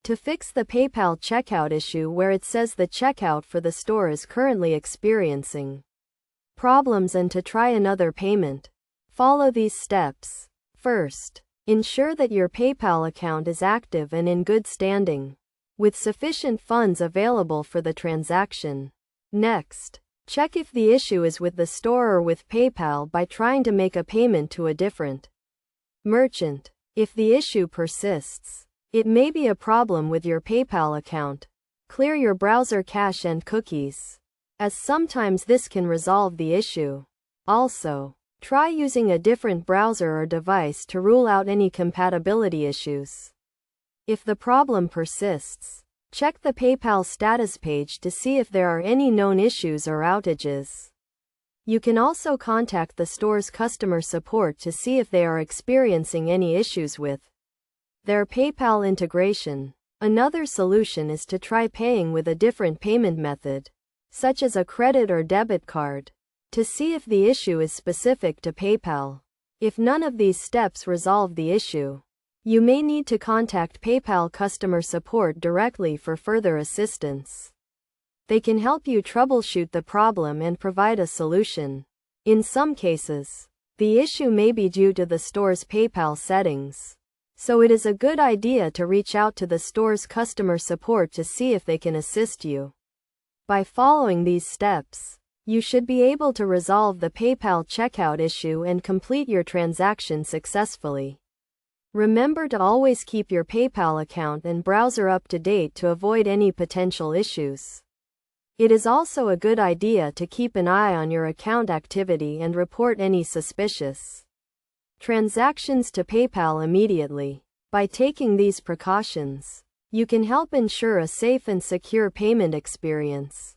To fix the PayPal checkout issue where it says the checkout for the store is currently experiencing problems and to try another payment, follow these steps. First, ensure that your PayPal account is active and in good standing, with sufficient funds available for the transaction. Next, check if the issue is with the store or with PayPal by trying to make a payment to a different merchant. If the issue persists, it may be a problem with your PayPal account. Clear your browser cache and cookies, as sometimes this can resolve the issue. Also, try using a different browser or device to rule out any compatibility issues. If the problem persists, check the PayPal status page to see if there are any known issues or outages. You can also contact the store's customer support to see if they are experiencing any issues with their PayPal integration. Another solution is to try paying with a different payment method, such as a credit or debit card, to see if the issue is specific to PayPal. If none of these steps resolve the issue, you may need to contact PayPal customer support directly for further assistance. They can help you troubleshoot the problem and provide a solution. In some cases, the issue may be due to the store's PayPal settings, so it is a good idea to reach out to the store's customer support to see if they can assist you. By following these steps, you should be able to resolve the PayPal checkout issue and complete your transaction successfully. Remember to always keep your PayPal account and browser up to date to avoid any potential issues. It is also a good idea to keep an eye on your account activity and report any suspicious transactions to PayPal immediately. By taking these precautions, you can help ensure a safe and secure payment experience.